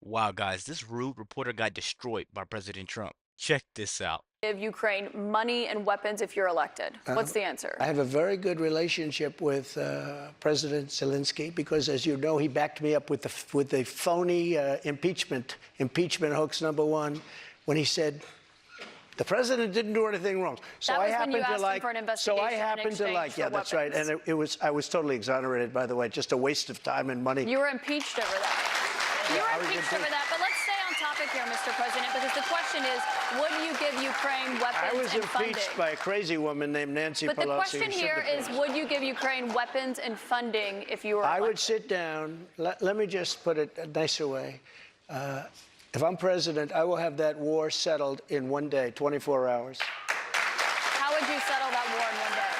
Wow, guys, this rude reporter got destroyed by President Trump. Check this out. Give Ukraine money and weapons if you're elected? What's the answer? I have a very good relationship with President Zelensky because, as you know, he backed me up with the phony impeachment hoax #1 when he said the president didn't do anything wrong. So I happen to like. Yeah, that's right. And I was totally exonerated, by the way. Just a waste of time and money. You were impeached over that. You were impeached over that. But let's stay on topic here, Mr. President, because the question is, would you give Ukraine weapons and funding? I was impeached by a crazy woman named Nancy Pelosi. But the question here is, would you give Ukraine weapons and funding if you were elected? I would sit down. Let me just put it a nicer way. If I'm president, I will have that war settled in 1 day, 24 hours. How would you settle that war in 1 day?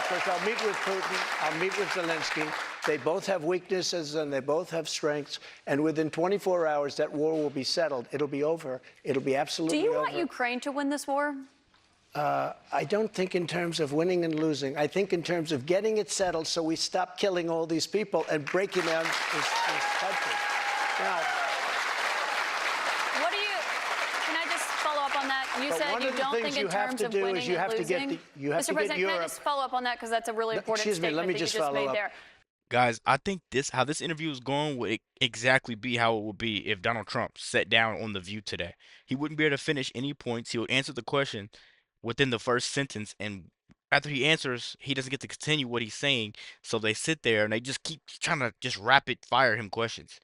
Because I'll meet with Putin, I'll meet with Zelensky. They both have weaknesses and they both have strengths. And within 24 hours, that war will be settled. It'll be over. It'll be absolutely over. Do you want Ukraine to win this war? I don't think in terms of winning and losing. I think in terms of getting it settled so we stop killing all these people and breaking down this country. Now, you said you don't think in terms of winning and losing. Mr. President, can I just follow up on that because that's a really important statement that you just made there. Guys, I think how this interview is going would exactly be how it would be if Donald Trump sat down on The View today. He wouldn't be able to finish any points. He would answer the question within the first sentence, and after he answers, he doesn't get to continue what he's saying. So they sit there and they just keep trying to just rapid fire him questions.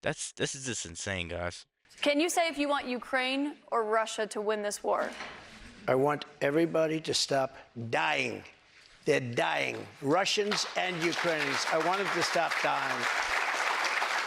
This is just insane, guys. Can you say if you want Ukraine or Russia to win this war? I want everybody to stop dying. They're dying, Russians and Ukrainians. I want them to stop dying.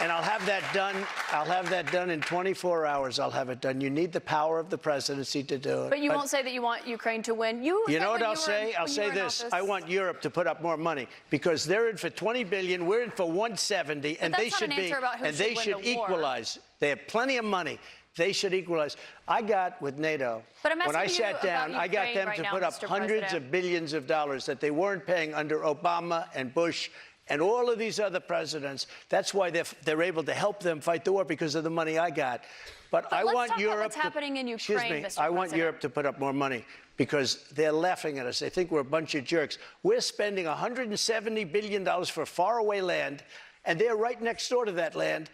And I'll have that done. I'll have that done in 24 hours. I'll have it done. You need the power of the presidency to do it. But you won't say that you want Ukraine to win. You know what I'll say? I'll say this. I want Europe to put up more money because they're in for 20 billion. We're in for 170, and they should be. And they should equalize. They have plenty of money. They should equalize. I got with NATO, when I sat down, I got them to put up hundreds of billions of dollars that they weren't paying under Obama and Bush and all of these other presidents. That's why they're able to help them fight the war because of the money I got. But I want Europe. What's happening in Ukraine, excuse me, Mr. I want President. Europe to put up more money because they're laughing at us. They think we're a bunch of jerks. We're spending $170 billion for faraway land, and they're right next door to that land,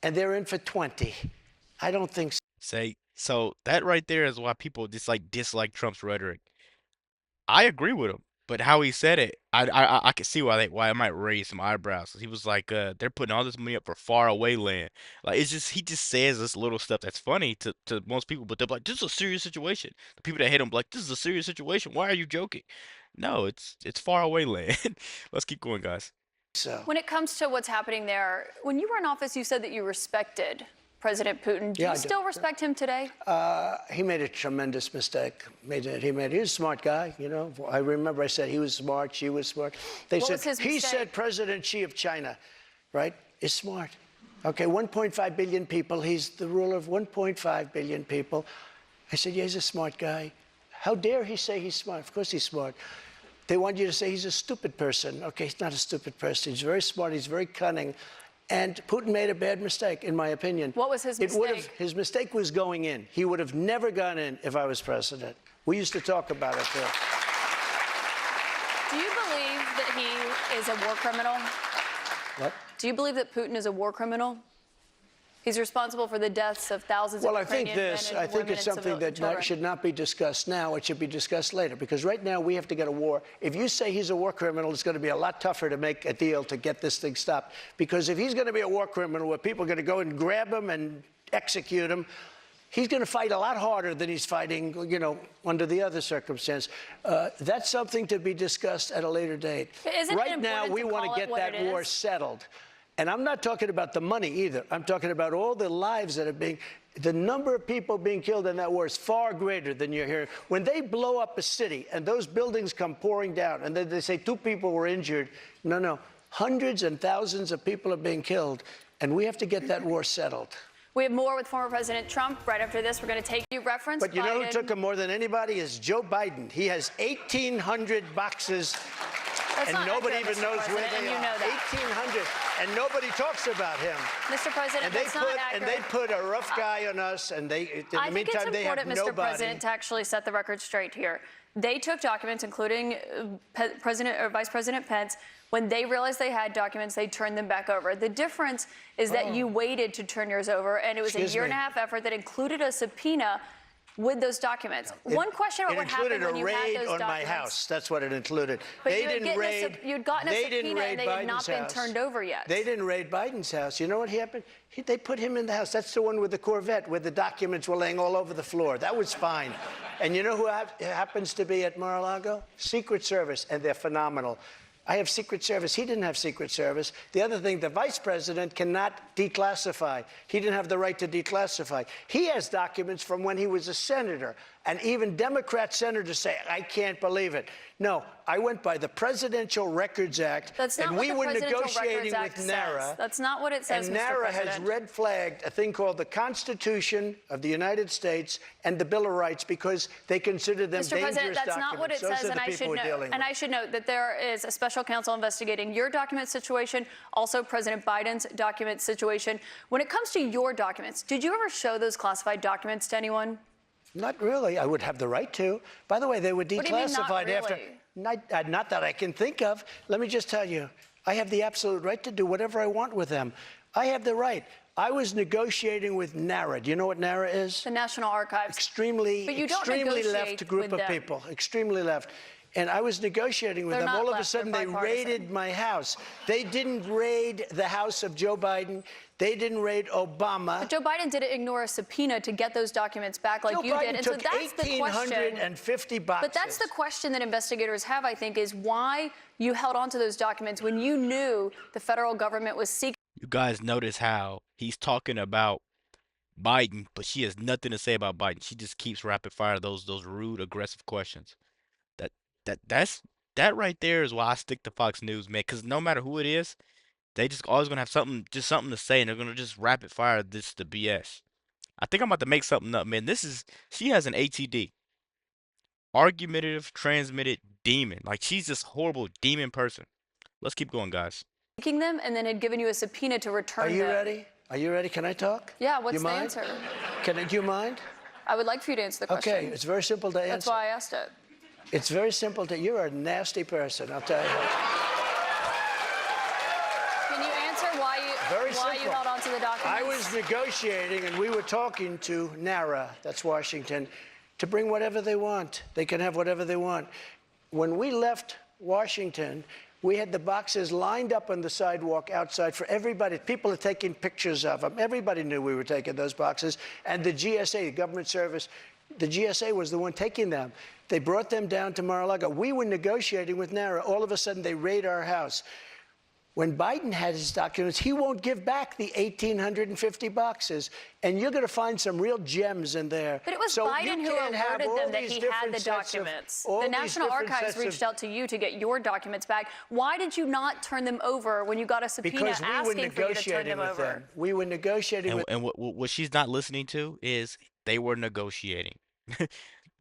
and they're in for 20. I don't think so. So that right there is why people dislike Trump's rhetoric. I agree with him, but how he said it, I can see why it might raise some eyebrows. He was like, they're putting all this money up for faraway land. Like he just says this little stuff that's funny to most people, but they're like, this is a serious situation. The people that hate him like, this is a serious situation. Why are you joking? No, it's faraway land. Let's keep going, guys. So when it comes to what's happening there, when you were in office, you said that you respected President Putin. Do you still respect him today? He made a tremendous mistake. He was a smart guy, you know. I remember I said he was smart, she was smart. He said President Xi of China, right, is smart. Okay, 1.5 billion people. He's the ruler of 1.5 billion people. I said, yeah, he's a smart guy. How dare he say he's smart? Of course he's smart. They want you to say he's a stupid person. Okay, he's not a stupid person. He's very smart. He's very cunning. And Putin made a bad mistake, in my opinion. What was his mistake? His mistake was going in. He would have never gone in if I was president. We used to talk about it, too. Do you believe that he is a war criminal? What? Do you believe that Putin is a war criminal? He's responsible for the deaths of thousands of Ukrainian men and women and civilians. I think it's something that should not be discussed now. It should be discussed later, because right now we have to get a war. If you say he's a war criminal, it's going to be a lot tougher to make a deal to get this thing stopped. Because if he's going to be a war criminal where people are going to go and grab him and execute him, he's going to fight a lot harder than he's fighting, you know, under the other circumstance. That's something to be discussed at a later date. Right now, we want to get that war settled. And I'm not talking about the money either. I'm talking about all the lives that are the number of people being killed in that war is far greater than you're hearing. When they blow up a city and those buildings come pouring down and then they say 2 people were injured, no, hundreds and thousands of people are being killed, and we have to get that war settled. We have more with former President Trump. Right after this, we're going to take you reference. But you know who took him more than anybody is Joe Biden. He has 1,800 boxes That's and not nobody accurate, even Mr. knows where President, they and you are. know that. 1,800, and nobody talks about him. Mr. President, And they that's not accurate. they put a rough guy on us, and they in the I think it's meantime they have important, Mr. nobody. President, to actually set the record straight here. They took documents, including President or Vice President Pence. When they realized they had documents, they turned them back over. The difference is that you waited to turn yours over, and it was a year-and-a-half effort that included a subpoena with those documents. One question about what happened when you had those documents. It included a raid on my house. That's what it included. But they didn't raid. You'd gotten a subpoena and they had not been turned over yet. They didn't raid Biden's house. You know what happened? They put him in the house. That's the one with the Corvette, where the documents were laying all over the floor. That was fine. And you know who happens to be at Mar-a-Lago? Secret Service, and they're phenomenal. I have Secret Service. He didn't have Secret Service. The other thing, the vice president cannot declassify. He didn't have the right to declassify. He has documents from when he was a senator. And even Democrat senators say, I can't believe it. No, I went by the Presidential Records Act. That's not and what we the were Presidential negotiating Records Act with says. NARA. That's not what it says, and Mr. NARA President. has red flagged a thing called the Constitution of the United States and the Bill of Rights because they consider them Mr. dangerous President, that's documents. not what it Those says, are and I should note that there is a special counsel investigating your document situation, also President Biden's document situation. When it comes to your documents, did you ever show those classified documents to anyone? Not really. I would have the right to. By the way, they were declassified What do you mean, not really? after. Not that I can think of. Let me just tell you, I have the absolute right to do whatever I want with them. I have the right. I was negotiating with NARA. Do you know what NARA is? The National Archives. Extremely left group of people. Extremely left. And I was negotiating with them. All of a sudden, they raided my house. They didn't raid the house of Joe Biden. They didn't raid Obama. But Joe Biden didn't ignore a subpoena to get those documents back like you did. And so that's the question. 1,850 boxes. But that's the question that investigators have, I think, is why you held on to those documents when you knew the federal government was seeking. You guys notice how he's talking about Biden, but she has nothing to say about Biden. She just keeps rapid fire those rude, aggressive questions. That right there is why I stick to Fox News, man. Because no matter who it is, they just always gonna have something to say, and they're gonna just rapid fire this the BS. I think I'm about to make something up, man. She has an ATD, argumentative, transmitted demon. Like she's this horrible demon person. Let's keep going, guys. Seeking them and then had given you a subpoena to return them. Are you ready? Are you ready? Can I talk? Yeah, what's you the mind? answer? Do you mind? I would like for you to answer the question. Okay, it's very simple to answer. That's why I asked it. It's very simple to. You're a nasty person, I'll tell you. Can you answer why you held on to the documents? I was negotiating, and we were talking to NARA, that's Washington, to bring whatever they want. They can have whatever they want. When we left Washington, we had the boxes lined up on the sidewalk outside for everybody. People are taking pictures of them. Everybody knew we were taking those boxes. And the GSA, the government service, the GSA was the one taking them. They brought them down to Mar-a-Lago. We were negotiating with NARA. All of a sudden, they raid our house. When Biden had his documents, he won't give back the 1,850 boxes. And you're going to find some real gems in there. But it was Biden who alerted them that he had the documents. The National Archives reached out to you to get your documents back. Why did you not turn them over when you got a subpoena asking for you to turn them over? We were negotiating with them. And what she's not listening to is they were negotiating.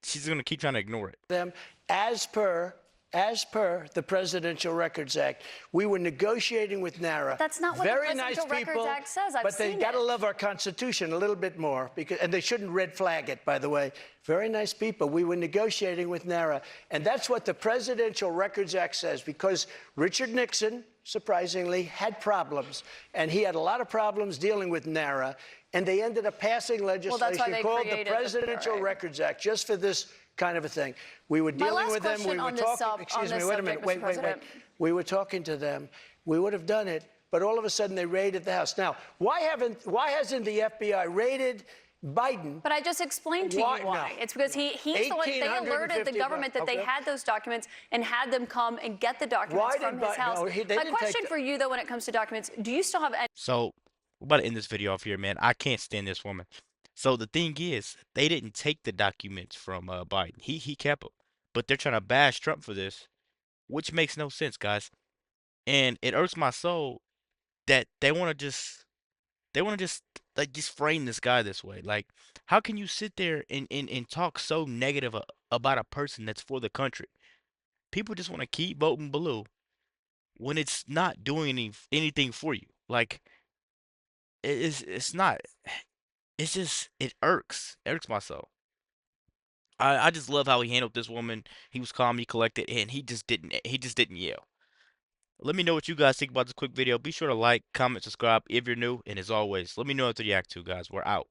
She's going to keep trying to ignore it. Them as per the Presidential Records Act. We were negotiating with NARA. That's not what the Presidential Records Act says. But they got to love our Constitution a little bit more, and they shouldn't red flag it, by the way. Very nice people. We were negotiating with NARA, and that's what the Presidential Records Act says, because Richard Nixon, surprisingly, had problems, and he had a lot of problems dealing with NARA, and they ended up passing legislation called the Presidential Records Act just for this kind of a thing. We were dealing with them. We were talking. Excuse me. Wait a minute. Wait. We were talking to them. We would have done it, but all of a sudden they raided the house. Now, why hasn't the FBI raided Biden? But I just explained to you why. No. It's because they alerted the government that they had those documents and had them come and get the documents from his house. My question for you, though, when it comes to documents, do you still have any? So, we're about to end this video off here, man. I can't stand this woman. So the thing is, they didn't take the documents from Biden. He kept them, but they're trying to bash Trump for this, which makes no sense, guys. And it irks my soul that they want to just like just frame this guy this way. Like, how can you sit there and talk so negative about a person that's for the country? People just want to keep voting blue when it's not doing anything for you. Like it's not. It's just it irks my soul. I just love how he handled this woman. He was calm, he collected, and he just didn't yell. Let me know what you guys think about this quick video. Be sure to like, comment, subscribe if you're new, and as always, let me know after the act two, guys. We're out.